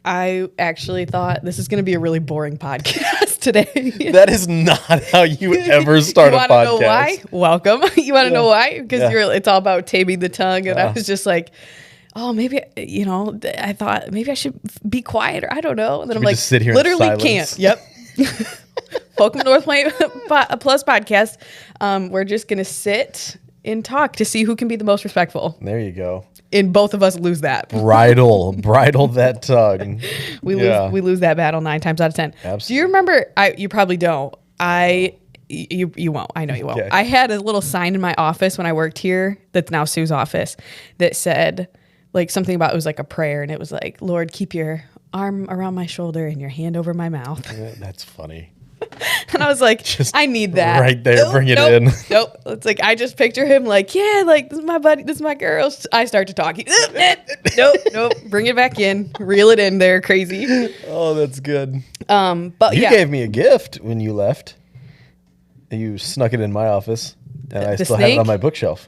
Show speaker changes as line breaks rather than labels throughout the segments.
I actually thought this is going to be a really boring podcast today.
That is not how you ever start a podcast.
You want to know why? Welcome. You want to know why? Because it's all about taming the tongue. And I was just like, oh, maybe, I thought maybe I should be quieter. I don't know. And then I'm like,
just sit here
literally
in
can't. Yep. Welcome to Northpointe Plus podcast. We're just going to sit and talk to see who can be the most respectful.
There you go.
And both of us lose that.
Bridle that tongue.
We lose that battle 9 times out of 10.
Absolutely.
Do you remember? You probably don't. You won't. I know you won't.
Okay.
I had a little sign in my office when I worked here. That's now Sue's office. That said, like something about, it was like a prayer, and it was like, Lord, keep your arm around my shoulder and your hand over my mouth.
That's funny.
And I was like, I need that
right there. Bring it in.
Nope. It's like, I just picture him like, yeah, like this is my buddy, this is my girl. I start to talk. Nope. Bring it back in. Reel it in there. Crazy.
Oh, that's good.
But
you gave me a gift when you left. You snuck it in my office, and I still have it on my bookshelf.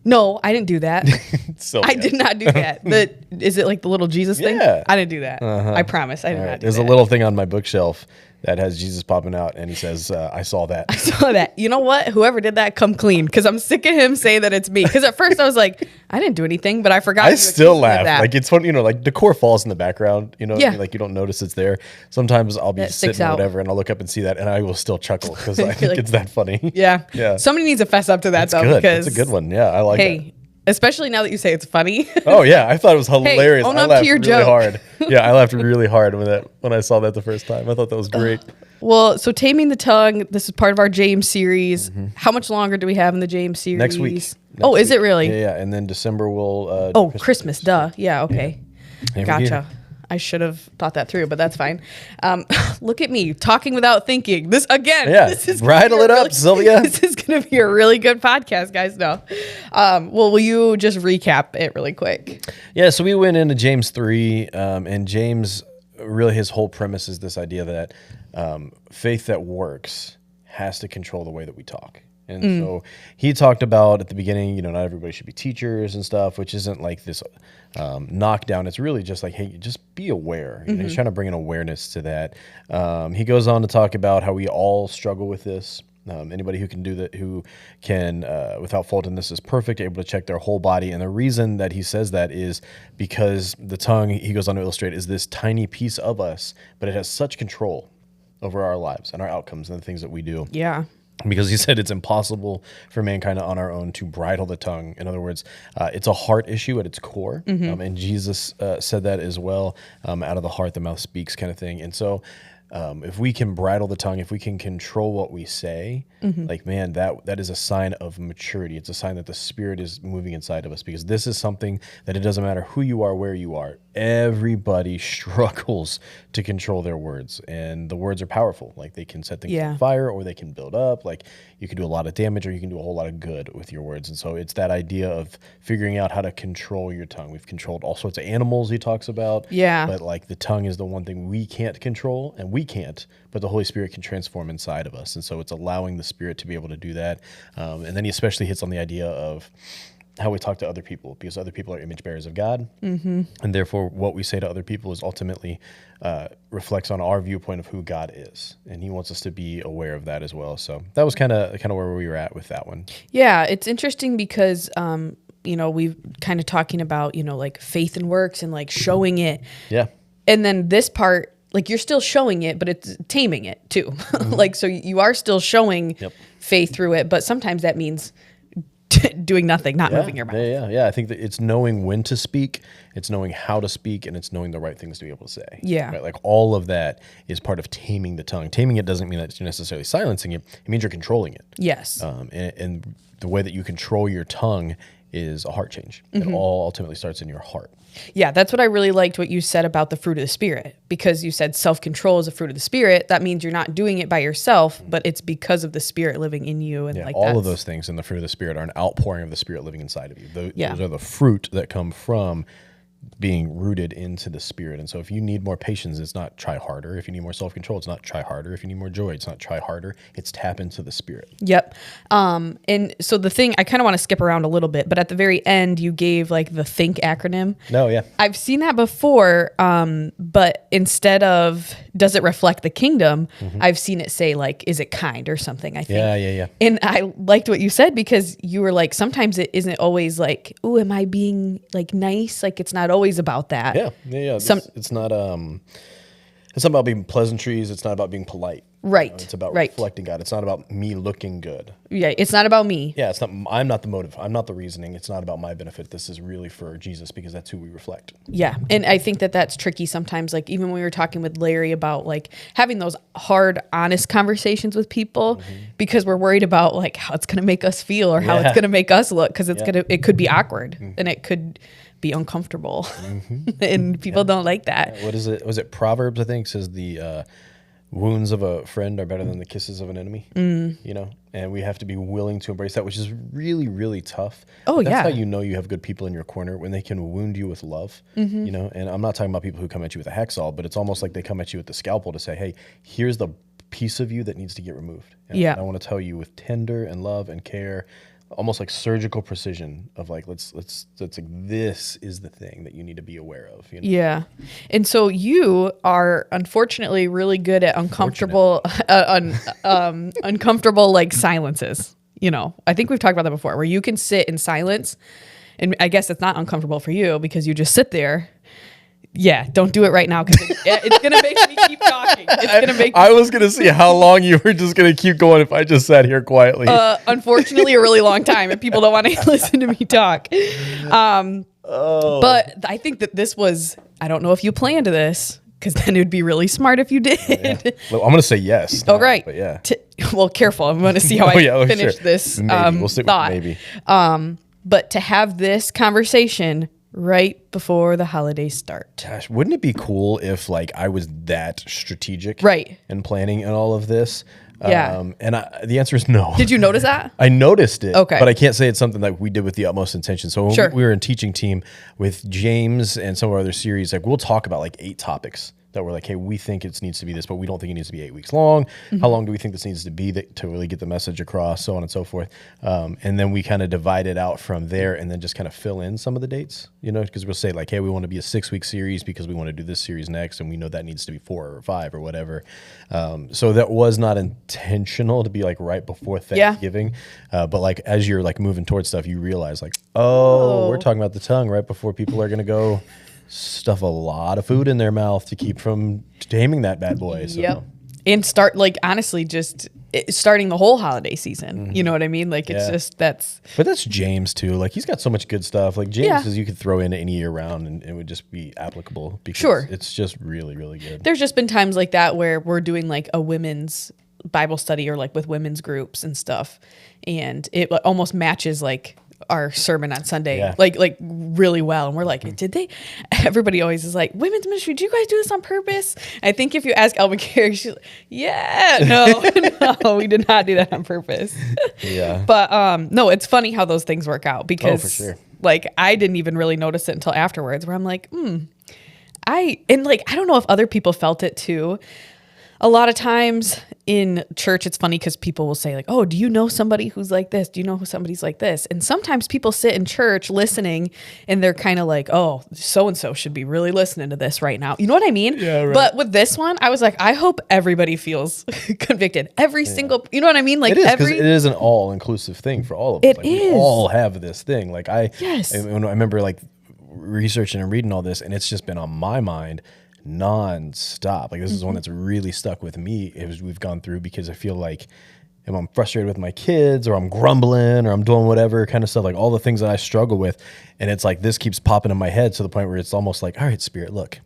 No, I didn't do that.
So
I did not do that. Is it like the little Jesus thing? I didn't do that. I promise. I did not do
There's
that.
a little thing on my bookshelf that has Jesus popping out, and he says, I saw that.
I saw that. You know what? Whoever did that, come clean, because I'm sick of him saying that it's me. Because at first I was like, I didn't do anything, but I forgot.
I still laugh. Like, it's funny, like decor falls in the background, like you don't notice it's there. Sometimes I'll be sitting or whatever, and I'll look up and see that, and I will still chuckle because I think it's that funny.
Yeah. Somebody needs to fess up to that, though.
Good.
Because
it's a good one. Yeah, I like it.
Especially now that you say it's funny.
Oh yeah, I thought it was hilarious.
Own
I
up
laughed
to your
really
joke.
hard. Yeah, I laughed really hard when I saw that the first time. I thought that was great.
Well, so Taming the Tongue, this is part of our James series. How much longer do we have in the James series?
Next week.
Is it really?
Yeah. And then December we'll
Christmas, duh. Yeah, okay.
Yeah.
Gotcha. I should have thought that through, but that's fine. Look at me talking without thinking. This again.
Yeah,
this is
bridle it up, Sylvia.
This is going to be a really good podcast, guys. No. Well, will you just recap it really quick?
Yeah. So we went into James 3, and James, really his whole premise is this idea that faith that works has to control the way that we talk. And so he talked about at the beginning, not everybody should be teachers and stuff, which isn't like this knockdown. It's really just like, hey, just be aware. He's trying to bring an awareness to that. He goes on to talk about how we all struggle with this. Anybody who can do that, who can, without fault in this, is perfect, able to check their whole body. And the reason that he says that is because the tongue, he goes on to illustrate, is this tiny piece of us, but it has such control over our lives and our outcomes and the things that we do.
Yeah.
Because he said it's impossible for mankind on our own to bridle the tongue. In other words, it's a heart issue at its core. And Jesus said that as well, out of the heart, the mouth speaks kind of thing. And so if we can bridle the tongue, if we can control what we say, like, man, that is a sign of maturity. It's a sign that the Spirit is moving inside of us, because this is something that it doesn't matter who you are, where you are. Everybody struggles to control their words, and the words are powerful. Like, they can set things on fire, or they can build up. Like, you can do a lot of damage, or you can do a whole lot of good with your words. And so it's that idea of figuring out how to control your tongue. We've controlled all sorts of animals, he talks about.
Yeah.
But like, the tongue is the one thing we can't control, and we can't, but the Holy Spirit can transform inside of us. And so it's allowing the Spirit to be able to do that. And then he especially hits on the idea of how we talk to other people, because other people are image bearers of God. And therefore what we say to other people is ultimately reflects on our viewpoint of who God is. And he wants us to be aware of that as well. So that was kind of where we were at with that one.
Yeah. It's interesting because, we've kind of talking about, like faith and works and like showing it.
Yeah.
And then this part, like, you're still showing it, but it's taming it too. Like, so you are still showing faith through it, but sometimes that means doing nothing, not moving your mouth.
Yeah. I think that it's knowing when to speak, it's knowing how to speak, and it's knowing the right things to be able to say.
Yeah.
Right? Like, all of that is part of taming the tongue. Taming it doesn't mean that you're necessarily silencing it. It means you're controlling it.
Yes.
And the way that you control your tongue is a heart change. It all ultimately starts in your heart.
Yeah, that's what I really liked what you said about the fruit of the Spirit, because you said self-control is a fruit of the Spirit. That means you're not doing it by yourself, but it's because of the Spirit living in you. And
all of those things in the fruit of the Spirit are an outpouring of the Spirit living inside of you. Those are the fruit that come from being rooted into the Spirit. And so if you need more patience, it's not try harder. If you need more self-control, it's not try harder. If you need more joy, it's not try harder. It's tap into the Spirit.
Yep. And so the thing, I kind of want to skip around a little bit, but at the very end, you gave like the THINK acronym.
No, yeah.
I've seen that before, but instead of does it reflect the kingdom, I've seen it say like, is it kind or something, I think.
Yeah.
And I liked what you said because you were like, sometimes it isn't always like, oh, am I being like nice? Like it's not always about that.
Yeah. It's not about being pleasantries. It's not about being polite.
Right.
It's about reflecting God. It's not about me looking good.
Yeah. It's not about me.
Yeah. I'm not the motive. I'm not the reasoning. It's not about my benefit. This is really for Jesus because that's who we reflect.
Yeah. And I think that that's tricky sometimes. Like even when we were talking with Larry about like having those hard, honest conversations with people because we're worried about like how it's going to make us feel or how it's going to make us look. Cause it could be awkward and it could be uncomfortable and people don't like that.
What is it? Was it Proverbs? I think says the wounds of a friend are better than the kisses of an enemy. You know, and we have to be willing to embrace that, which is really, really tough.
Oh,
That's how you know you have good people in your corner, when they can wound you with love. You know, and I'm not talking about people who come at you with a hacksaw, but it's almost like they come at you with the scalpel to say, hey, here's the piece of you that needs to get removed. And I want to tell you with tender and love and care, almost like surgical precision of like, let's like, this is the thing that you need to be aware of. You know?
Yeah. And so you are unfortunately really good at uncomfortable, uncomfortable like silences. You know, I think we've talked about that before, where you can sit in silence, and I guess it's not uncomfortable for you because you just sit there. Yeah, don't do it right now because it's going to make me keep talking. It's going to make
I was going to see how long you were just going to keep going if I just sat here quietly.
Unfortunately, a really long time if people don't want to listen to me talk. But I think that this was, I don't know if you planned this because then it would be really smart if you did.
Well, I'm going to say yes.
Oh, right.
But yeah.
Well, careful. I'm going to see how I finish this
maybe. We'll sit
thought.
with maybe.
But to have this conversation right before the holidays start.
Gosh, wouldn't it be cool if like I was that strategic
in
planning and all of this?
Yeah.
And the answer is no.
Did you notice that?
I noticed it.
Okay.
But I can't say it's something that we did with the utmost intention. So when we were in teaching team with James and some of our other series, like we'll talk about like 8 topics that we're like, hey, we think it needs to be this, but we don't think it needs to be 8 weeks long. How long do we think this needs to be to really get the message across, so on and so forth. And then we kind of divide it out from there and then just kind of fill in some of the dates, you know, because we'll say like, hey, we want to be a 6-week series because we want to do this series next. And we know that needs to be 4 or 5 or whatever. So that was not intentional to be like right before Thanksgiving. But like, as you're like moving towards stuff, you realize like, we're talking about the tongue right before people are going to go stuff a lot of food in their mouth to keep from taming that bad boy. So.
Yep. And start like honestly just starting the whole holiday season. You know what I mean? Like it's just But
that's James too. Like he's got so much good stuff. Like James says you could throw in any year round and it would just be applicable because it's just really, really good.
There's just been times like that where we're doing like a women's Bible study or like with women's groups and stuff. And it almost matches like our sermon on Sunday, like really well. And we're like, did they? Everybody always is like, women's ministry, do you guys do this on purpose? I think if you ask Elvin Carey, she's like, no, we did not do that on purpose. But no, it's funny how those things work out because like I didn't even really notice it until afterwards where I'm like, I don't know if other people felt it too. A lot of times in church, it's funny because people will say like, oh, do you know somebody who's like this? Do you know who somebody's like this? And sometimes people sit in church listening and they're kind of like, oh, so-and-so should be really listening to this right now. You know what I mean?
Yeah, right.
But with this one, I was like, I hope everybody feels convicted. Every single, you know what I mean? Like
it is because it is an all-inclusive thing for all of us. Like, we all have this thing. Like I remember like researching and reading all this and it's just been on my mind non-stop. Like this is one that's really stuck with me as we've gone through because I feel like if I'm frustrated with my kids or I'm grumbling or I'm doing whatever kind of stuff, like all the things that I struggle with. And it's like this keeps popping in my head to the point where it's almost like, all right, Spirit, look,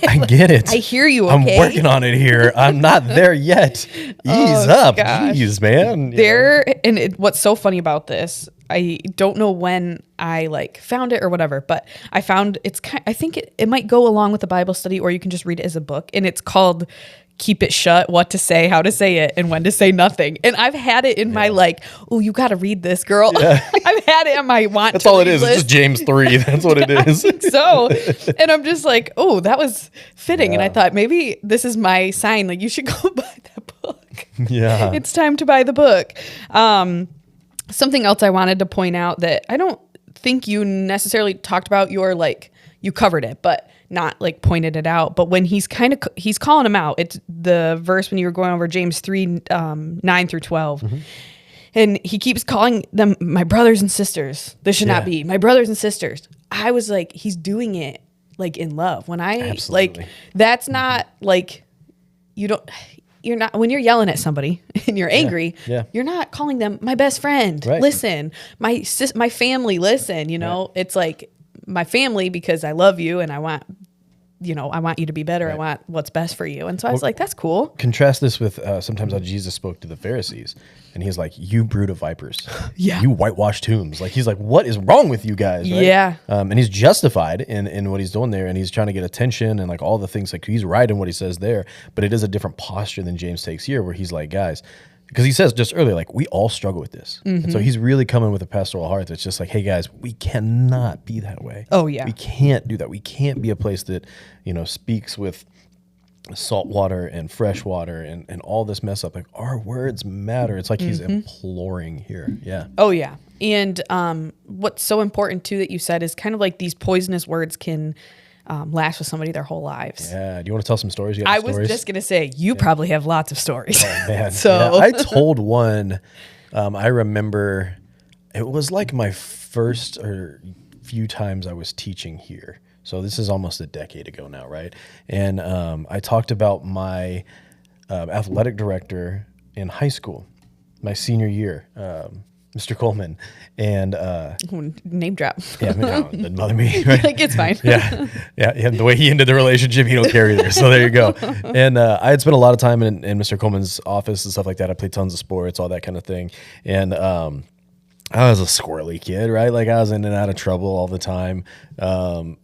I get it.
I hear you. Okay?
I'm working on it here. I'm not there yet. Ease up. Gosh. Jeez, man.
What's so funny about this, I don't know when I like found it or whatever, but I found I think it might go along with the Bible study or you can just read it as a book. And it's called keep it shut, what to say, how to say it, and when to say nothing. And I've had it in my oh, you got to read this, girl. Yeah. I've had it on my want.
That's all it is. List. It's just James 3. That's what it is.
I think so. And I'm just like, oh, that was fitting. And I thought maybe this is my sign. Like, you should go buy that book.
Yeah.
It's time to buy the book. Something else I wanted to point out that I don't think you necessarily talked about you covered it, but not like pointed it out. But when he's calling them out, it's the verse when you were going over James 3, 9 through 12. Mm-hmm. And he keeps calling them my brothers and sisters. This should not be my brothers and sisters. I was like, he's doing it like in love. When
Absolutely.
That's not like, you're not, when you're yelling at somebody and you're angry, you're not calling them my best friend. Right. Listen, my family, listen, it's like my family because I love you and I want you to be better. Right. I want what's best for you. And so I was like, that's cool.
Contrast this with sometimes how Jesus spoke to the Pharisees. And he's like, you brood of vipers.
Yeah.
You whitewashed tombs. Like, he's like, what is wrong with you guys? Right?
Yeah.
And he's justified in what he's doing there. And he's trying to get attention and like all the things. Like, he's right in what he says there. But it is a different posture than James takes here, where he's like, guys, because he says just earlier, like, we all struggle with this. Mm-hmm. And so he's really coming with a pastoral heart that's just like, hey, guys, we cannot be that way.
Oh, yeah.
We can't do that. We can't be a place that, speaks with salt water and fresh water and all this mess up. Like, our words matter. It's like he's imploring here. Yeah.
Oh, yeah. And what's so important, too, that you said is kind of like these poisonous words can last with somebody their whole lives.
Yeah. Do you want to tell some stories?
I was just going to say, you probably have lots of stories.
Oh, man.
So
I told one, I remember it was like my first or few times I was teaching here. So this is almost a decade ago now, right? And I talked about my athletic director in high school, my senior year, Mr. Coleman. And
name drop.
Yeah, doesn't bother me. Right?
Like, it's fine.
Yeah. The way he ended the relationship, he don't care either. So there you go. And I had spent a lot of time in Mr. Coleman's office and stuff like that. I played tons of sports, all that kind of thing. And I was a squirrely kid, right? Like, I was in and out of trouble all the time.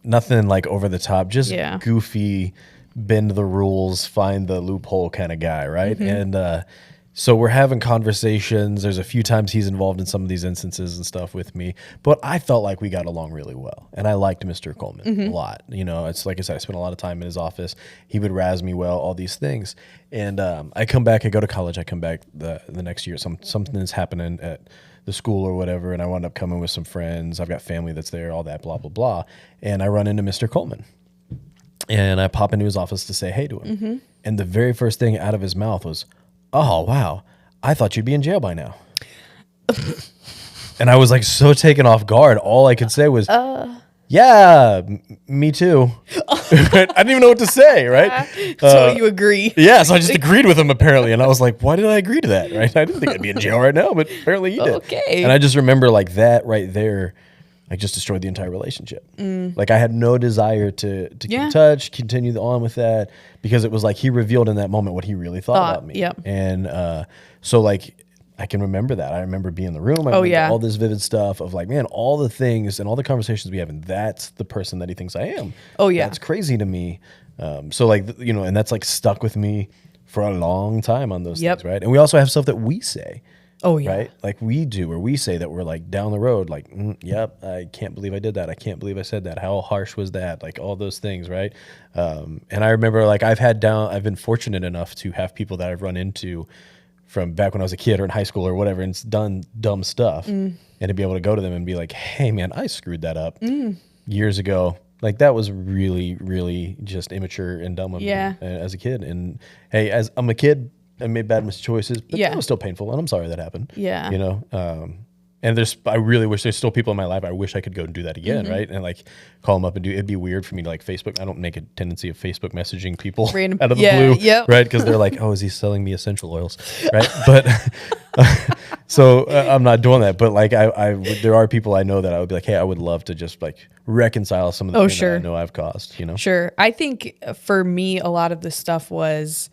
Nothing like over the top, just goofy, bend the rules, find the loophole kind of guy, right? Mm-hmm. And so we're having conversations. There's a few times he's involved in some of these instances and stuff with me, but I felt like we got along really well. And I liked Mr. Coleman a lot. It's like I said, I spent a lot of time in his office. He would razz me well, all these things. And I come back, I go to college, I come back the next year, something is happening at the school or whatever, and I wound up coming with some friends. I've got family that's there, all that, blah, blah, blah. And I run into Mr. Coleman. And I pop into his office to say hey to him. Mm-hmm. And the very first thing out of his mouth was, oh, wow, I thought you'd be in jail by now. And I was like so taken off guard. All I could say was, yeah, me too. I didn't even know what to say, right?
So you agree.
Yeah, so I just agreed with him apparently. And I was like, why did I agree to that, right? I didn't think I'd be in jail right now, but apparently he did.
Okay.
And I just remember like that right there, I just destroyed the entire relationship. Like, I had no desire to keep in touch, continue on with that, because it was like he revealed in that moment what he really thought about me.
Yep.
And so like, I can remember that. I remember being in the room. I remember all this vivid stuff of like, man, all the things and all the conversations we have, and that's the person that he thinks I am.
Oh, yeah.
That's crazy to me. So like, and that's like stuck with me for a long time on those things, right? And we also have stuff that we say.
Oh, yeah.
Right? Like we do, or we say that we're like down the road, like, yep, I can't believe I did that. I can't believe I said that. How harsh was that? Like all those things, right? And I remember like I've been fortunate enough to have people that I've run into from back when I was a kid or in high school or whatever, and it's done dumb stuff. And to be able to go to them and be like, hey man, I screwed that up years ago. Like that was really, really just immature and dumb of me as a kid. And hey, as I'm a kid, I made bad choices, but that was still painful, and I'm sorry that happened.
Yeah.
And I really wish there's still people in my life. I wish I could go and do that again, right? And like call them up and it'd be weird for me to like Facebook. I don't make a tendency of Facebook messaging people out of the blue, right? Because they're like, oh, is he selling me essential oils, right? But so I'm not doing that. But like there are people I know that I would be like, hey, I would love to just like reconcile some of the things that I know I've caused,
Sure. I think for me, a lot of this stuff was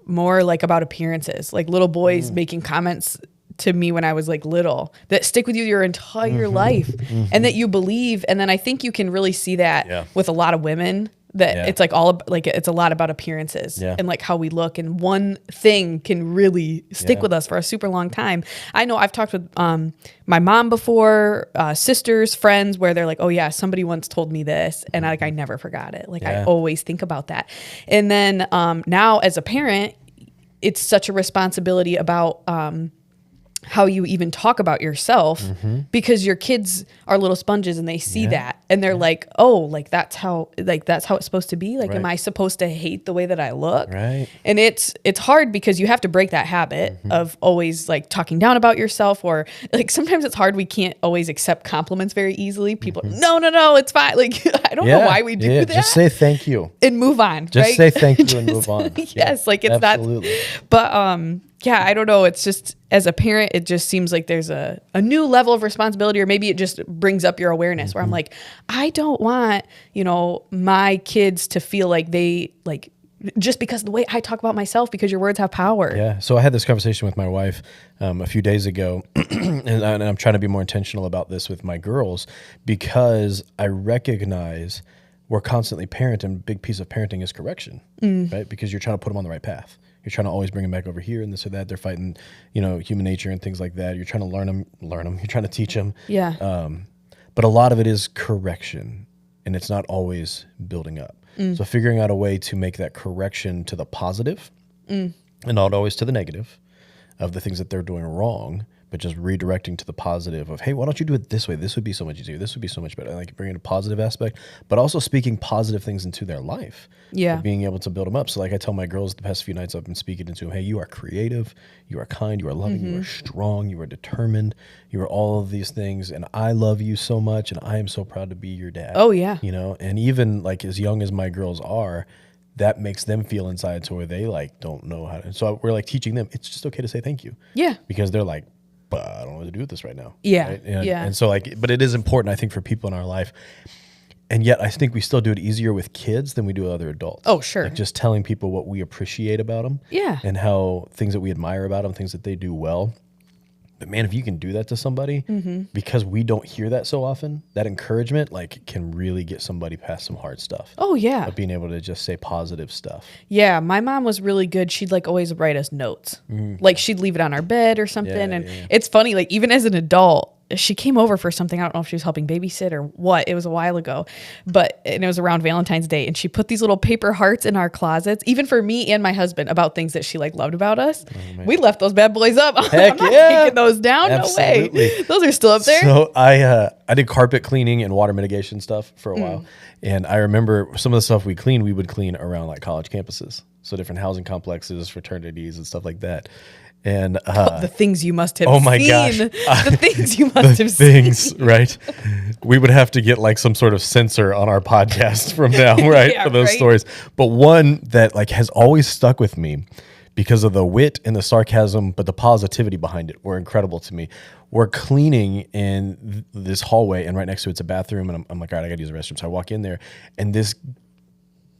more like about appearances, like little boys making comments to me when I was like little that stick with you your entire life and that you believe. And then I think you can really see that with a lot of women that it's like like it's a lot about appearances and like how we look, and one thing can really stick with us for a super long time. I know I've talked with my mom before, sisters, friends, where they're like, oh yeah, somebody once told me this, and I never forgot it. Like I always think about that. And then now as a parent, it's such a responsibility about how you even talk about yourself, because your kids are little sponges and they see that and they're like, oh, like that's how it's supposed to be. Like, am I supposed to hate the way that I look?
Right. And
it's hard because you have to break that habit of always like talking down about yourself, or like sometimes it's hard. We can't always accept compliments very easily. People are, no, it's fine. Like, I don't know why we do that.
Just say thank you
and move on.
Just say thank you and move on.
Yes. Like it's
absolutely.
not, but, yeah, I don't know. It's just, as a parent, it just seems like there's a new level of responsibility, or maybe it just brings up your awareness where I'm like, I don't want, my kids to feel like they like, just because of the way I talk about myself, because your words have power.
Yeah. So I had this conversation with my wife a few days ago, and I'm trying to be more intentional about this with my girls, because I recognize we're constantly parenting. A big piece of parenting is correction, right? Because you're trying to put them on the right path. You're trying to always bring them back over here and this or that. They're fighting, human nature and things like that. You're trying to learn them. You're trying to teach them.
Yeah.
But a lot of it is correction, and it's not always building up. So figuring out a way to make that correction to the positive and not always to the negative of the things that they're doing wrong, but just redirecting to the positive of, hey, why don't you do it this way? This would be so much easier. This would be so much better. Like bringing a positive aspect, but also speaking positive things into their life.
Yeah.
Being able to build them up. So like I tell my girls the past few nights, I've been speaking into them, hey, you are creative, you are kind, you are loving, you are strong, you are determined, you are all of these things. And I love you so much, and I am so proud to be your dad.
Oh, yeah.
And even like as young as my girls are, that makes them feel inside to where they like don't know how to. So we're like teaching them, it's just okay to say thank you.
Yeah.
Because they're like, but I don't know what to do with this right now.
Yeah.
Right?
Yeah.
And so like, but it is important, I think, for people in our life. And yet I think we still do it easier with kids than we do with other adults.
Oh, sure.
Like just telling people what we appreciate about them.
Yeah.
And how things that we admire about them, things that they do well. But man, if you can do that to somebody, because we don't hear that so often, that encouragement like can really get somebody past some hard stuff.
Oh, yeah.
Of being able to just say positive stuff.
Yeah. My mom was really good. She'd like always write us notes. Like she'd leave it on our bed or something. It's funny, like even as an adult, she came over for something. I don't know if she was helping babysit or what. It was a while ago, and it was around Valentine's Day. And she put these little paper hearts in our closets, even for me and my husband, about things that she like loved about us. We left those bad boys up.
Heck
I'm not
yeah.
taking those down.
Absolutely.
No way. Those are still up there.
So I did carpet cleaning and water mitigation stuff for a while. And I remember some of the stuff we would clean around like college campuses. So different housing complexes, fraternities and stuff like that. And
the things you must have
oh my
seen.
gosh.
The things you must have
things,
seen.
Right? We would have to get like some sort of censor on our podcast from now, right?
Yeah,
for those
right?
stories. But one that like has always stuck with me because of the wit and the sarcasm, but the positivity behind it were incredible to me. We're cleaning in this hallway, and right next to it's a bathroom, and I'm like, all right, I gotta use the restroom. So I walk in there, and this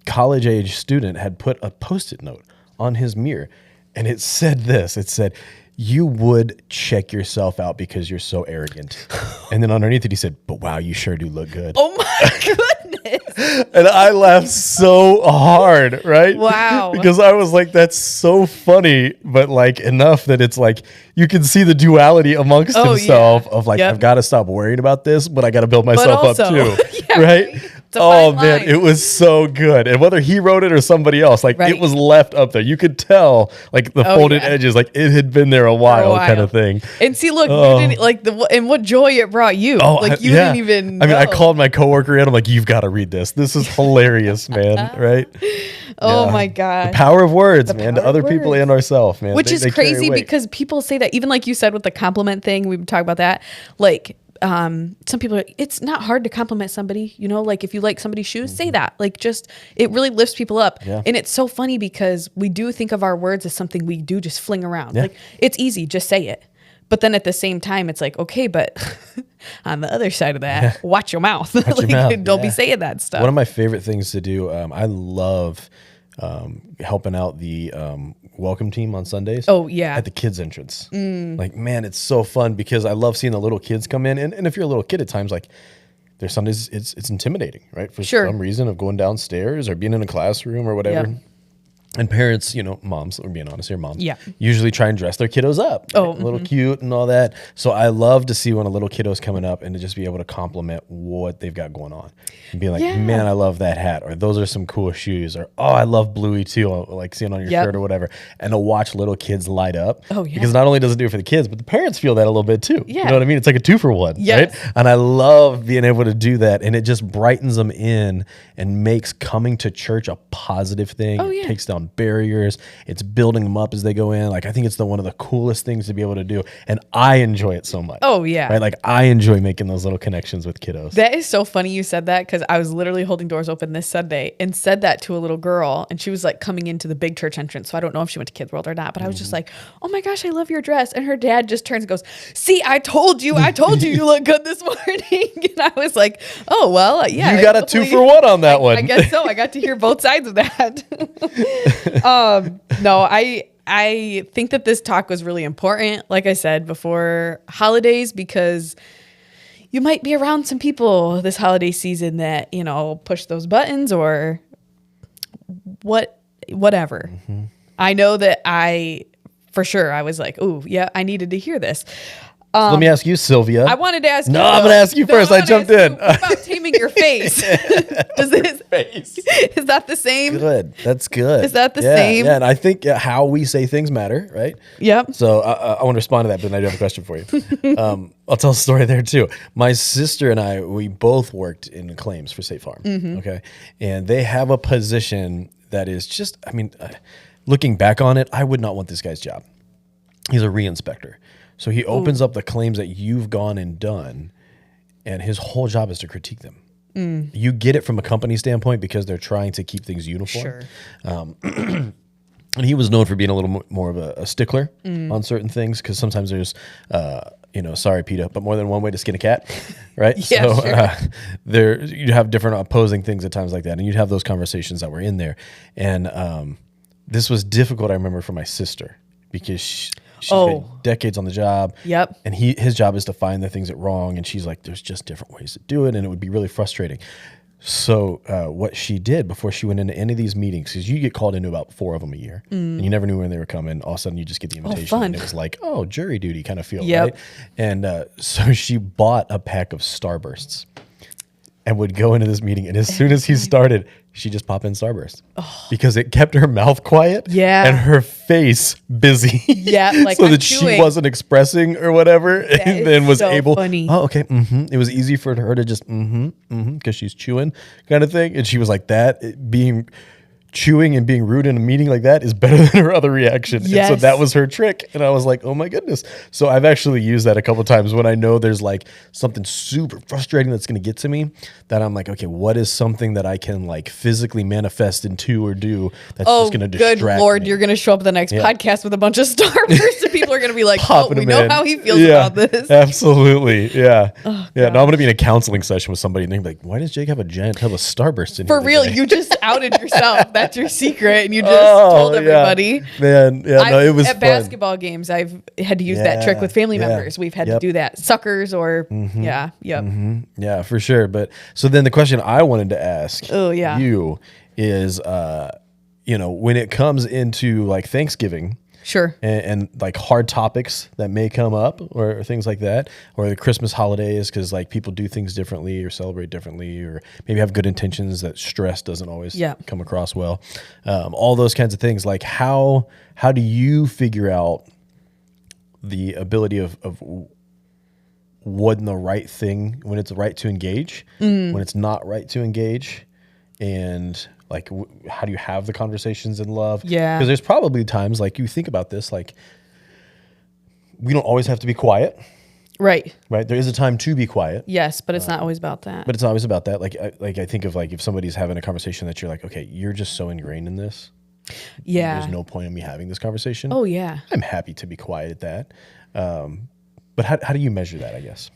college-age student had put a Post-it note on his mirror. And it said this, it said, you would check yourself out because you're so arrogant. And then underneath it, he said, but wow, you sure do look good.
Oh my goodness.
And I laughed so hard, right?
Wow.
Because I was like, that's so funny, but like enough that it's like, you can see the duality amongst himself of like, I've got to stop worrying about this, but I got to build myself up too.
Yeah,
right? Oh man, it was so good. And whether he wrote it or somebody else, like it was left up there. You could tell like the folded edges, like it had been there a while kind of thing.
And see, look, you didn't like and what joy it brought you. Like you didn't even know.
I mean, I called my coworker and I'm like, you've got to read this. This is hilarious, man. Right?
Oh my God.
The power of words, man, to other people and ourselves, man.
Which is crazy because people say that, even like you said with the compliment thing, we would talk about that. Like, some people are like, it's not hard to compliment somebody, like if you like somebody's shoes, say that. Like just, it really lifts people up. Yeah. And it's so funny because we do think of our words as something we do just fling around. Yeah. Like it's easy, just say it. But then at the same time, it's like, okay, but on the other side of that, watch your mouth.
Watch your mouth.
Don't be saying that stuff.
One of my favorite things to do, I love helping out the welcome team on Sundays.
Oh, yeah.
At the kids' entrance. Like, man, it's so fun because I love seeing the little kids come in. And if you're a little kid at times, like, there's Sundays it's intimidating, right? For
Sure.
some reason of going downstairs or being in a classroom or whatever.
Yep.
And parents, moms, we're being honest here, moms,
Yeah.
usually try and dress their kiddos up.
Oh,
right? A little cute and all that. So I love to see when a little kiddo's coming up and to just be able to compliment what they've got going on. And be like, man, I love that hat. Or those are some cool shoes. Or, oh, I love Bluey too. Like seeing on your shirt or whatever. And to watch little kids light up.
Oh, yeah.
Because not only does it do it for the kids, but the parents feel that a little bit too.
Yeah.
You know what I mean? It's like a 2-for-1,
Yes.
right? And I love being able to do that. And it just brightens them in and makes coming to church a positive thing.
Oh, yeah.
It takes down barriers. It's building them up as they go in. Like, I think it's one of the coolest things to be able to do. And I enjoy it so much.
Oh, yeah.
Right? Like, I enjoy making those little connections with kiddos.
That is so funny you said that, because I was literally holding doors open this Sunday and said that to a little girl, and she was like coming into the big church entrance. So I don't know if she went to Kids World or not, but I was just like, oh my gosh, I love your dress. And her dad just turns and goes, see, I told you you look good this morning. And I was like, oh, well, yeah.
You got a 2-for-1 on that one.
I guess so. I got to hear both sides of that. No, I think that this talk was really important, like I said, before holidays, because you might be around some people this holiday season that, push those buttons or whatever. Mm-hmm. I know that I was like, ooh, yeah, I needed to hear this.
So let me ask you, Sylvia.
I wanted to ask you.
No, I'm going to ask you first. I jumped in.
What about taming your face?
Face.
Is that the same?
Good. That's good.
Is that the same?
Yeah, and I think how we say things matter, right?
Yep.
So I want to respond to that, but then I do have a question for you. I'll tell a story there too. My sister and I, we both worked in claims for State Farm. Mm-hmm. Okay. And they have a position that is just, looking back on it, I would not want this guy's job. He's a re-inspector. So he opens up the claims that you've gone and done, and his whole job is to critique them. Mm. You get it from a company standpoint because they're trying to keep things uniform.
Sure.
And he was known for being a little more of a stickler on certain things, because sometimes there's, sorry, PETA, but more than one way to skin a cat, right?
Yeah,
sure. You'd have different opposing things at times like that, and you'd have those conversations that were in there. And this was difficult, I remember, for my sister, because she's been decades on the job.
Yep.
And his job is to find the things that wrong. And she's like, there's just different ways to do it. And it would be really frustrating. So what she did before she went into any of these meetings, because you get called into about 4 of them a year, and you never knew when they were coming. All of a sudden you just get the invitation.
Fun.
And it was like, jury duty kind of feel,
yep.
right? And so she bought a pack of Starbursts and would go into this meeting. And as soon as he started, she just pop in Starburst because it kept her mouth quiet and her face busy.
Yeah, like
so that she wasn't expressing or whatever, and then was able.
Funny.
Oh, okay. Mm-hmm. It was easy for her to just because she's chewing, kind of thing. And she was like that being. Chewing and being rude in a meeting like that is better than her other reaction.
Yes.
And so that was her trick. And I was like, oh my goodness. So I've actually used that a couple of times when I know there's like something super frustrating that's going to get to me, that I'm like, okay, what is something that I can like physically manifest into or do that's just going to distract
good Lord,
me?
You're going to show up at the next podcast with a bunch of Starbursts and people are going to be like, we know how he feels about this.
Absolutely. Yeah. Now I'm going to be in a counseling session with somebody and they're like, why does Jake have a giant tub of Starburst in here?
For real, you just outed yourself. That's your secret, and you just told everybody.
Man, no, it was
at
fun.
Basketball games. I've had to use that trick with family members. We've had to do that, suckers or
yeah, for sure. But so then the question I wanted to ask you is, when it comes into like Thanksgiving.
Sure.
And like hard topics that may come up or things like that, or the Christmas holidays, because like people do things differently or celebrate differently, or maybe have good intentions that stress doesn't always come across well. All those kinds of things. Like how do you figure out the ability of when the right thing, when it's right to engage, when it's not right to engage, and like, how do you have the conversations in love?
Yeah.
Because there's probably times, like, you think about this, like, we don't always have to be quiet.
Right.
Right. There is a time to be quiet.
Yes, but it's not always about that.
But it's not always about that. Like I think of like if somebody's having a conversation that you're like, okay, you're just so ingrained in this.
Yeah.
There's no point in me having this conversation.
Oh, yeah.
I'm happy to be quiet at that. But how do you measure that, I guess?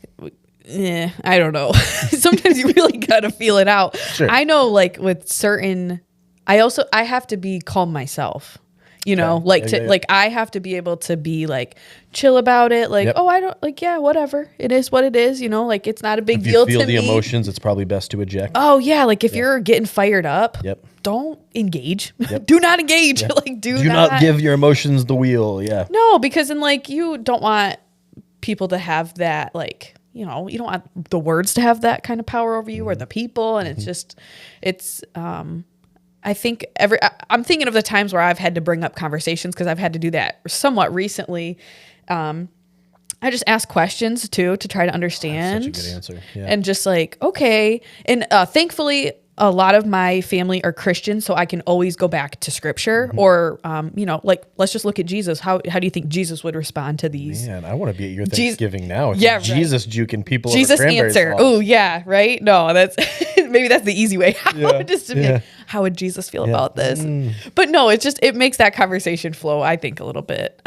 I don't know. Sometimes you really got to feel it out.
Sure.
I know like with certain, I have to be calm myself. You know, like like I have to be able to be like chill about it. Like, oh, I don't like, yeah, whatever. It is what it is. You know, like it's not a big deal to me. If you feel the
emotions, it's probably best to eject.
Oh yeah. Like if you're getting fired up, don't engage. Do not engage. Like do
not give your emotions the wheel. Yeah.
No, because then like you don't want people to have that, like, you know, you don't want the words to have that kind of power over you or the people. And it's just, I think I'm thinking of the times where I've had to bring up conversations because I've had to do that somewhat recently. I just ask questions too to try to understand.
That's such a good answer. Yeah.
And just like, okay. And thankfully, a lot of my family are Christian, so I can always go back to scripture or, you know, like, let's just look at Jesus. How do you think Jesus would respond to these?
Man, I want to be at your Thanksgiving now. It's
yeah,
Jesus juking people.
Jesus answer. Oh yeah. Right. No, that's maybe that's the easy way. How would Jesus feel about this? But no, it's just, it makes that conversation flow, I think, a little bit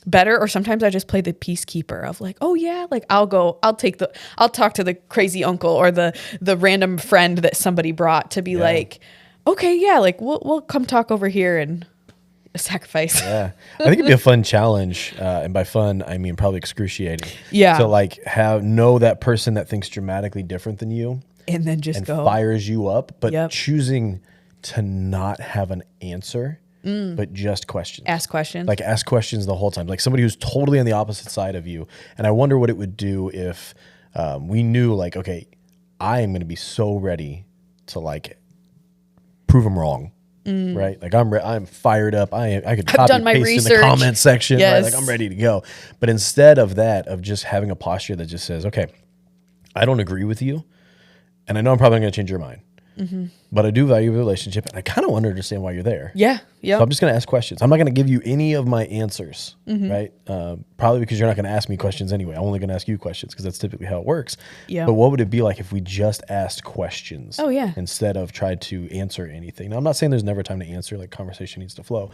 better. Or sometimes I just play the peacekeeper of like, oh yeah, like I'll talk to the crazy uncle or the random friend that somebody brought to be like, okay, yeah, like we'll come talk over here and sacrifice.
Yeah, I think it'd be a fun challenge, and by fun I mean probably excruciating.
Yeah,
to like know that person that thinks dramatically different than you,
and then just
fires you up, but choosing to not have an answer, but just questions.
Ask questions.
Like ask questions the whole time. Like somebody who's totally on the opposite side of you, and I wonder what it would do if we knew like, okay, I am going to be so ready to like prove them wrong, right? Like I'm fired up. I could copy and paste in the comment section. Right? Like I'm ready to go. But instead of that, of just having a posture that just says, okay, I don't agree with you, and I know I'm probably going to change your mind, but I do value the relationship, and I kind of want to understand why you're there.
Yeah.
So I'm just going to ask questions. I'm not going to give you any of my answers, right? Probably because you're not going to ask me questions anyway. I'm only going to ask you questions because that's typically how it works. Yeah. But what would it be like if we just asked questions?
Oh, yeah.
Instead of tried to answer anything. Now, I'm not saying there's never time to answer, like conversation needs to flow.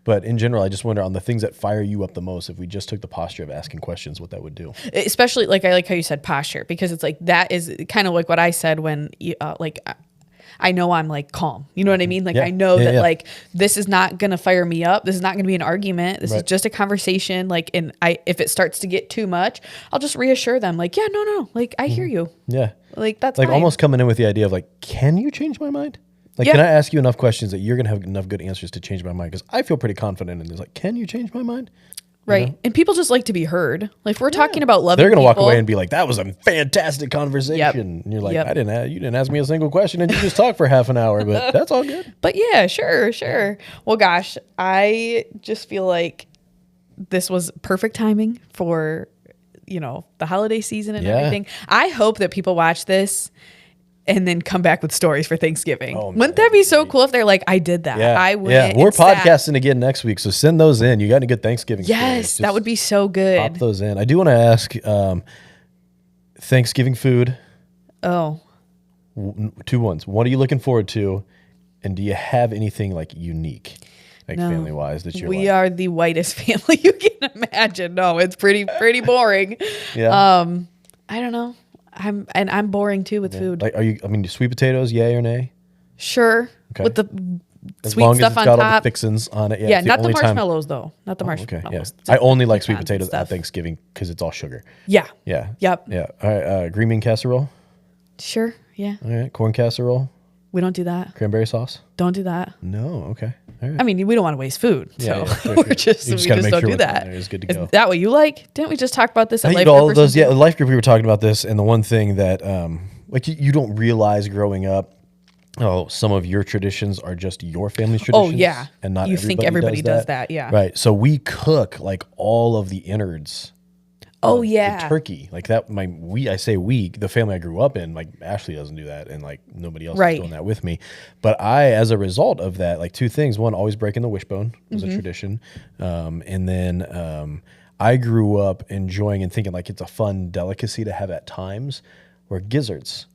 But in general, I just wonder on the things that fire you up the most, if we just took the posture of asking questions, what that would do.
Especially, like, I like how you said posture, because it's like, that is kind of like what I said when, like, I know I'm like calm. You know what I mean? Like I know that like this is not going to fire me up. This is not going to be an argument. This is just a conversation. Like, and if it starts to get too much, I'll just reassure them like, yeah, no. Like I hear you.
Yeah.
Like that's
like
fine.
Almost coming in with the idea of like, can you change my mind? Like, can I ask you enough questions that you're going to have enough good answers to change my mind? Because I feel pretty confident in this. Like, can you change my mind?
Right. You know? And people just like to be heard. Like if we're talking about loving
they're going to walk
people,
away and be like, that was a fantastic conversation. And you're like, you didn't ask me a single question and you just talked for half an hour, but that's all good.
But yeah, sure. Well, gosh, I just feel like this was perfect timing for, you know, the holiday season and everything. I hope that people watch this and then come back with stories for Thanksgiving. Oh, wouldn't that be so cool if they're like, I did that. I went.
We're podcasting again next week, so send those in. You got any good Thanksgiving
stories? That would be so good.
Pop those in. I do want to ask Thanksgiving food.
Oh.
Two ones. What are you looking forward to? And do you have anything like unique, like family-wise, that you're
We are the whitest family you can imagine. No, it's pretty boring. I don't know. I'm boring too with food.
Like, sweet potatoes, yay or nay?
Sure. Okay. With the
as
sweet
long
stuff
as it's
on
got
top.
all the fixins on it.
Yeah, not the marshmallows though. Not the marshmallows.
Okay, I only like sweet potatoes at Thanksgiving because it's all sugar.
Yeah.
Yeah.
Yep.
Yeah. All right. Green bean casserole.
Sure. Yeah.
All right. Corn casserole.
We don't do that.
Cranberry sauce.
Don't do that.
No. Okay. All right.
I mean, we don't want to waste food, so
sure.
we just don't do that.
It's good to go.
Is that what you like? Didn't we just talk about this?
I think all of those. Yeah, the life group we were talking about this, and the one thing that like you don't realize growing up. Oh, some of your traditions are just your family's traditions.
Oh yeah,
and not
you think everybody does that. Yeah,
right. So we cook like all of the innards.
Oh yeah,
the turkey like that. I say we, the family I grew up in. Like Ashley doesn't do that, and like nobody else is doing that with me. But I, as a result of that, like two things. One, always breaking the wishbone was a tradition, and then I grew up enjoying and thinking like it's a fun delicacy to have at times. Were gizzards.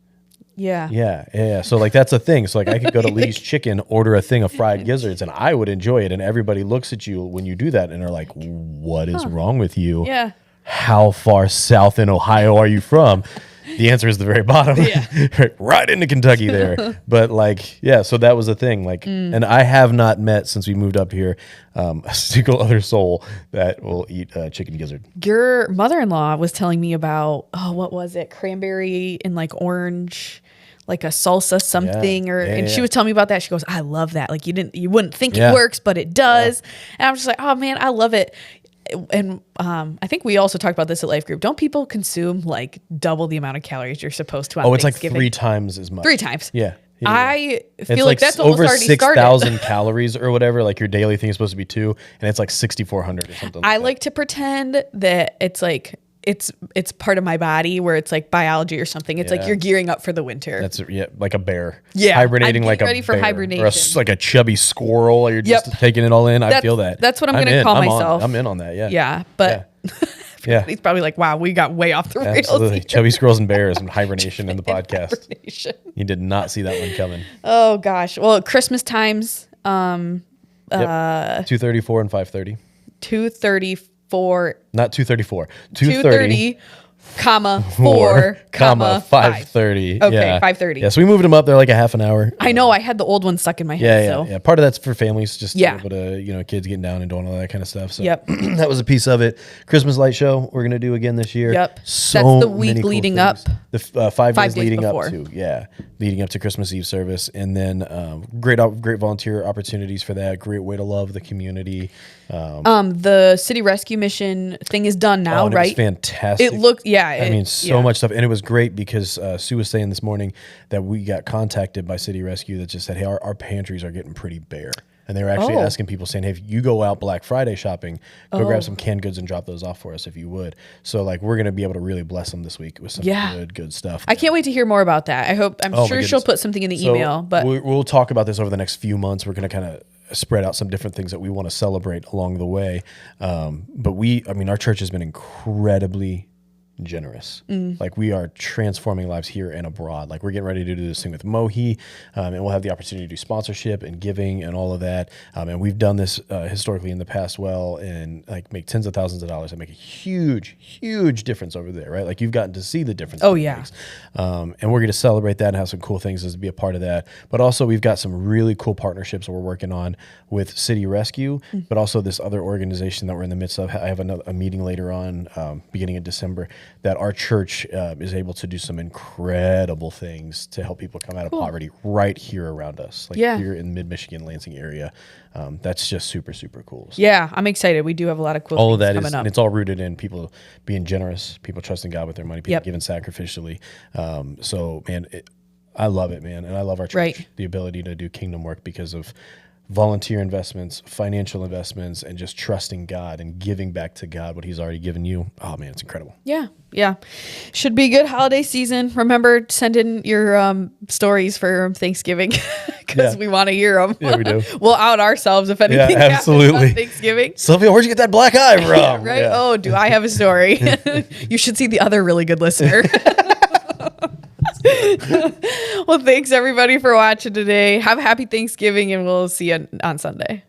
Yeah. So like that's a thing. So like I could go to Lee's Chicken, order a thing of fried gizzards, and I would enjoy it. And everybody looks at you when you do that, and they're like, "What is wrong with you?
Yeah.
How far south in Ohio are you from?" The answer is the very bottom. Yeah. Right into Kentucky there. But like, yeah, so that was the thing. Like, and I have not met since we moved up here a single other soul that will eat chicken gizzard.
Your mother-in-law was telling me about, what was it? Cranberry and like orange, like a salsa something, and she was telling me about that. She goes, I love that. Like you wouldn't think it works, but it does. And I'm just like, oh man, I love it. And I think we also talked about this at Life Group. Don't people consume like double the amount of calories you're supposed to on
it's like 3 times as much.
3 times.
Yeah.
I feel like that's almost
over
already
6,000 calories or whatever. Like your daily thing is supposed to be 2, and it's like 6,400 or something.
I like to pretend that it's like it's part of my body where it's like biology or something. It's like you're gearing up for the winter.
That's like a bear.
Yeah,
hibernating like a
ready for
bear,
hibernation,
or like a chubby squirrel. You're just taking it all in. I feel that.
That's what I'm going to call myself.
I'm in on that. Yeah.
Yeah, but. Yeah. He's probably like, wow, we got way off the rails.
Absolutely. Chubby squirrels and bears and hibernation in the podcast. You did not see that one coming.
Oh gosh. Well, Christmas times,
2:34 and 5:30.
2:34.
Not 2:34. 2:30.
Comma 4,
5:30.
Okay,
yeah.
5:30.
Yeah, so we moved them up there like a half an hour.
I know. I had the old one stuck in my head.
Yeah. Part of that's for families, just to be able to, kids getting down and doing all that kind of stuff. So that was a piece of it. Christmas light show we're gonna do again this year.
Yep.
So
that's the week leading up.
The 5 days leading up to leading up to Christmas Eve service, and then great volunteer opportunities for that. Great way to love the community.
The city rescue mission thing is done now, right?
It was fantastic.
It looked,
so much stuff, and it was great because Sue was saying this morning that we got contacted by City Rescue that just said, hey, our pantries are getting pretty bare. And they were actually asking people, saying, hey, if you go out Black Friday shopping, go grab some canned goods and drop those off for us if you would. So like we're going to be able to really bless them this week with some good stuff.
I can't wait to hear more about that. I'm sure she'll put something in the email. But
we'll talk about this over the next few months. We're going to kind of spread out some different things that we want to celebrate along the way. But our church has been incredibly generous. Like we are transforming lives here and abroad. Like we're getting ready to do this thing with Mohi, and we'll have the opportunity to do sponsorship and giving and all of that. And we've done this historically in the past and like make tens of thousands of dollars and make a huge difference over there, right? Like you've gotten to see the difference.
Oh yeah.
And we're going to celebrate that and have some cool things as to be a part of that. But also we've got some really cool partnerships that we're working on with City Rescue, but also this other organization that we're in the midst of. I have a meeting later on, beginning of December, that our church is able to do some incredible things to help people come out of poverty right here around us, like here in mid-Michigan, Lansing area. That's just super, super cool. So
yeah, I'm excited. We do have a lot of cool
all
things
of that
coming up.
And it's all rooted in people being generous, people trusting God with their money, people giving sacrificially. So, man, I love it, man. And I love our church, the ability to do kingdom work because of volunteer investments, financial investments, and just trusting God and giving back to God what he's already given you. Oh man, it's incredible. Yeah.
Should be a good holiday season. Remember, send in your stories for Thanksgiving because we want to hear them.
Yeah, we do.
We'll out ourselves if anything happens on Thanksgiving.
Sylvia, where'd you get that black eye from?
Right? Yeah. Oh, do I have a story? You should see the other really good listener. Well, thanks everybody for watching today. Have a happy Thanksgiving, and we'll see you on Sunday.